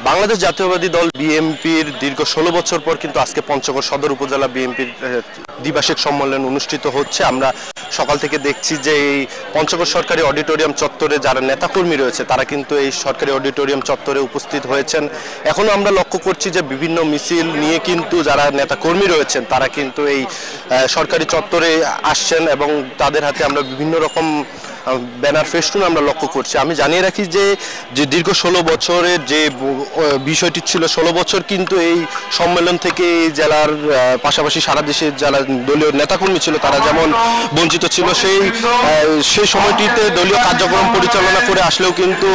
বাংলাদেশ জাতীয়বাদী দল বিএনপির দীর্ঘ 16 বছর পর কিন্তু আজকে পঞ্চগড় সদর উপজেলা বিএনপির দ্বিবার্ষিক সম্মেলন অনুষ্ঠিত হচ্ছে। আমরা সকাল থেকে দেখছি যে এই পঞ্চগড় সরকারি অডিটোরিয়াম চত্বরে যারা নেতাকর্মী রয়েছে তারা কিন্তু এই সরকারি অডিটোরিয়াম চত্বরে উপস্থিত হয়েছেন। এখনো আমরা লক্ষ্য করছি যে বিভিন্ন মিছিল নিয়ে কিন্তু যারা নেতাকর্মী রয়েছেন তারা কিন্তু এই সরকারি চত্বরে আসছেন এবং তাদের হাতে আমরা বিভিন্ন রকম ব্যানার ফেস্টুন আমরা লক্ষ্য করছি। আমি জানিয়ে রাখি যে দীর্ঘ 16 বছরের যে বিষয়টি ছিল, 16 বছর কিন্তু এই সম্মেলন থেকে এই জেলার পাশাপাশি সারা দেশের যারা দলীয় নেতাকর্মী ছিল তারা যেমন বঞ্চিত ছিল, সেই সময়টিতে দলীয় কার্যক্রম পরিচালনা করে আসলেও কিন্তু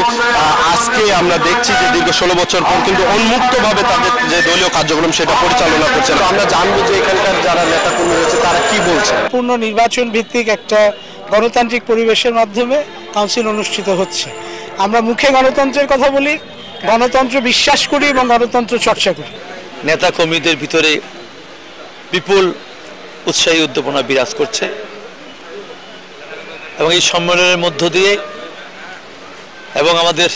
আজকে আমরা দেখছি যে দীর্ঘ 16 বছর পর কিন্তু উন্মুক্তভাবে তাদের যে দলীয় কার্যক্রম সেটা পরিচালনা করছে। আমরা জানবো যে এখানকার যারা নেতাকর্মী রয়েছে তারা কি বলছে। পূর্ণ নির্বাচন ভিত্তিক একটা গণতান্ত্রিক পরিবেশের মাধ্যমে কাউন্সিল অনুষ্ঠিত হচ্ছে। আমরা মুখে গণতন্ত্রের কথা বলি, গণতন্ত্র বিশ্বাস করি এবং গণতন্ত্র চর্চা করি। নেতা কর্মীদের ভিতরে বিপুল উৎসাহী উদ্দীপনা বিরাজ করছে এবং এই সম্মেলনের মধ্য দিয়ে এবং আমাদের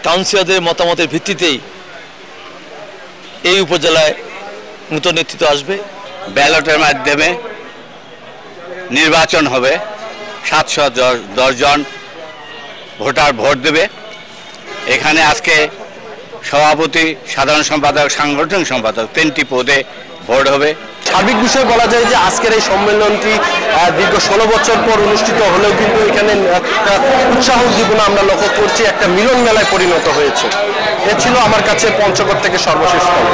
কাউন্সিলরদের মতামতের ভিত্তিতেই এই উপজেলায় নতুন নেতৃত্ব আসবে। ব্যালটের মাধ্যমে নির্বাচন হবে, 710 জন ভোটার ভোট দেবে। এখানে আজকে সভাপতি, সাধারণ সম্পাদক, সাংগঠনিক সম্পাদক 3টি পদে ভোট হবে। সার্বিক বিষয়ে বলা যায় যে আজকের এই সম্মেলনটি দীর্ঘ 16 বছর পর অনুষ্ঠিত হলেও কিন্তু এখানে একটা উৎসাহ উদ্দীপনা আমরা লক্ষ্য করছি, একটা মিলন মেলায় পরিণত হয়েছে। এ ছিল আমার কাছে পঞ্চগড় থেকে সর্বশেষ খবর।